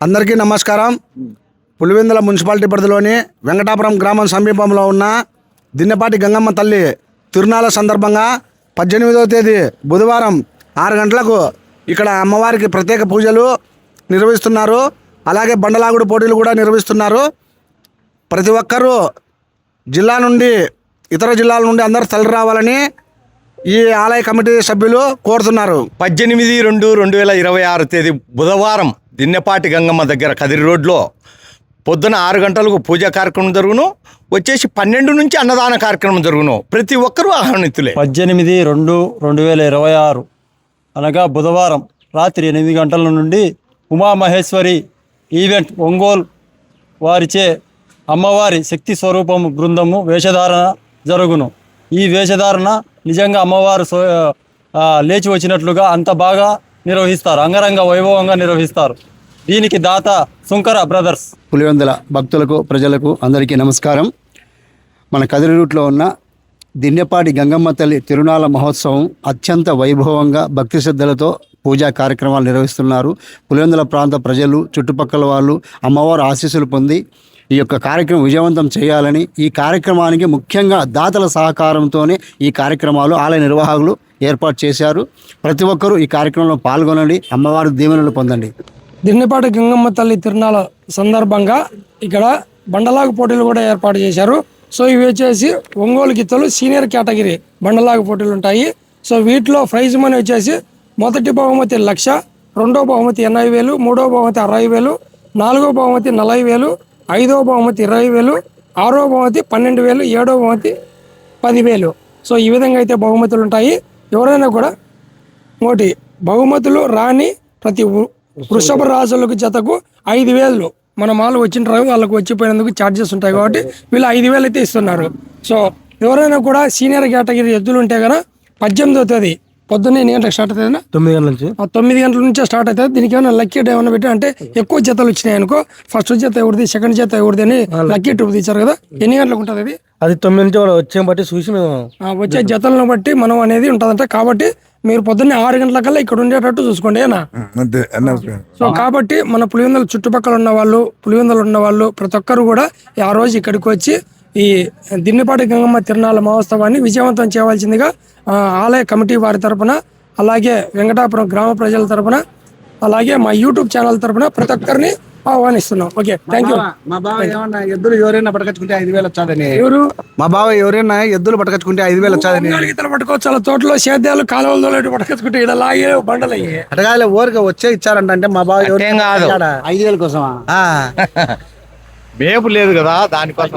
అందరికీ నమస్కారం. పులివెందుల మున్సిపాలిటీ పరిధిలోని వెంకటాపురం గ్రామం సమీపంలో ఉన్న దిన్నెపాటి గంగమ్మ తల్లి తిరునాళ్ళ సందర్భంగా 18వ తేదీ బుధవారం 6 గంటలకు ఇక్కడ అమ్మవారికి ప్రత్యేక పూజలు నిర్వహిస్తున్నారు. అలాగే బండలాగుడు పోటీలు కూడా నిర్వహిస్తున్నారు. ప్రతి ఒక్కరూ జిల్లా నుండి ఇతర జిల్లాల నుండి అందరూ తరలి రావాలని ఈ ఆలయ కమిటీ సభ్యులు కోరుతున్నారు. 18/2/2026 తేదీ బుధవారం దిన్నెపాటి గంగమ్మ దగ్గర కదిరి రోడ్లో పొద్దున 6 గంటలకు పూజా కార్యక్రమం జరుగును. వచ్చేసి 12 నుంచి అన్నదాన కార్యక్రమం జరుగును. ప్రతి ఒక్కరూ ఆహ్వానితులే. 18/2/2026 అనగా బుధవారం రాత్రి 8 గంటల నుండి ఉమామహేశ్వరి ఈవెంట్ ఒంగోలు వారిచే అమ్మవారి శక్తి స్వరూపం బృందము వేషధారణ జరుగును. ఈ వేషధారణ నిజంగా అమ్మవారు లేచి వచ్చినట్లుగా అంత బాగా నిర్వహిస్తారు. అంగరంగ వైభవంగా నిర్వహిస్తారు. దీనికి దాత సుంకర బ్రదర్స్. పులివెందుల భక్తులకు ప్రజలకు అందరికీ నమస్కారం. మన కదిరి రూట్లో ఉన్న దిన్నెపాటి గంగమ్మ తల్లి తిరునాళ్ళ మహోత్సవం అత్యంత వైభవంగా భక్తి శ్రద్ధలతో పూజా కార్యక్రమాలు నిర్వహిస్తున్నారు. పులివెందుల ప్రాంత ప్రజలు చుట్టుపక్కల వాళ్ళు అమ్మవారు ఆశీస్సులు పొంది ఈ యొక్క కార్యక్రమం విజయవంతం చేయాలని, ఈ కార్యక్రమానికి ముఖ్యంగా దాతల సహకారంతోనే ఈ కార్యక్రమాలు ఆలయ నిర్వాహకులు ఏర్పాటు చేశారు. ప్రతి ఒక్కరూ ఈ కార్యక్రమంలో పాల్గొనండి, అమ్మవారి దీవెనలు పొందండి. దిన్నెపాటి గంగమ్మ తల్లి తిరునాళ్ళ సందర్భంగా ఇక్కడ బండలాగు పోటీలు కూడా ఏర్పాటు చేశారు. సో ఇవి వచ్చేసి ఒంగోలు గిత్తలు సీనియర్ కేటగిరీ బండలాగు పోటీలు ఉంటాయి. సో వీటిలో ప్రైజ్ మనీ వచ్చేసి మొదటి బహుమతి 1,00,000, రెండో బహుమతి 80,000, మూడో బహుమతి 60,000, నాలుగో బహుమతి 40,000, ఐదో బహుమతి 20,000, ఆరో బహుమతి 12,000, ఏడో బహుమతి 10,000. సో ఈ విధంగా అయితే బహుమతులు ఉంటాయి. ఎవరైనా కూడా ఒకటి బహుమతులు రాని ప్రతి వృషభ రాజులకు జతకు 5,000 మన మాలు వచ్చింటారు, వాళ్ళకు వచ్చిపోయినందుకు ఛార్జెస్ ఉంటాయి కాబట్టి వీళ్ళు 5,000 అయితే ఇస్తున్నారు. సో ఎవరైనా కూడా సీనియర్ కేటగిరీ ఎద్దులు ఉంటే కనుక 18వ తేదీ పొద్దున్నే ఎన్ని గంటలకు స్టార్ట్ అవుతుంది? 9 గంటల నుంచి 9 గంటల నుంచే స్టార్ట్ అవుతుంది. దీనికి ఏమైనా లక్కీ డే ఏమైనా పెట్టి అంటే ఎక్కువ జతలు వచ్చినాయి అనుకో, ఫస్ట్ జత ఎవరిది, సెకండ్ జత ఎవరిది అని లక్కీ ట్రిప్ తీశారు కదా. ఎన్ని గంటలకు ఉంటుంది అది? అది 9 నుంచి వచ్చే బట్టి చూసి వచ్చే జతలను బట్టి మనం అనేది ఉంటుందంట. కాబట్టి మీరు పొద్దున్నే 6 గంటలకల్లా ఇక్కడ ఉండేటట్టు చూసుకోండి ఏనా. సో కాబట్టి మన పులివెందుల చుట్టుపక్కల ఉన్న వాళ్ళు, పులివెందులు ఉన్న వాళ్ళు ప్రతి ఒక్కరు కూడా ఆ రోజు ఇక్కడికి వచ్చి ఈ దిన్నెపాటి గంగమ్మ తిరునాళ్ళ మహోత్సవాన్ని విజయవంతం చేయవలసిందిగా ఆలయ కమిటీ వారి తరపున, అలాగే వెంకటాపురం గ్రామ ప్రజల తరపున, అలాగే మా యూట్యూబ్ ఛానల్ తరపున ప్రతి ఒక్కరిని ఆహ్వానిస్తున్నాం. Okay, thank you. మా బావ ఏమన్నా ఎద్దులు ఎవరైనా పట్టుకొచ్చుకుంటే 5,000 వచ్చాదని. ఎవరు? మా బావ ఎవరైనా ఎద్దులు పట్టుకొచ్చుకుంటే 5,000 వచ్చాదని. గీతలు పట్టుకోవచ్చు, అలా తోటలో సేద్యాలు కాలువలు పట్టుకొచ్చుకుంటే ఇక్కడ లాగే బండలు అయ్యి అటగాలి ఊరికే వచ్చే ఇచ్చారంటే మా బావ అట్టేం కాదు. 5,000 కోసమా? మేపు లేదు కదా దానికోసం.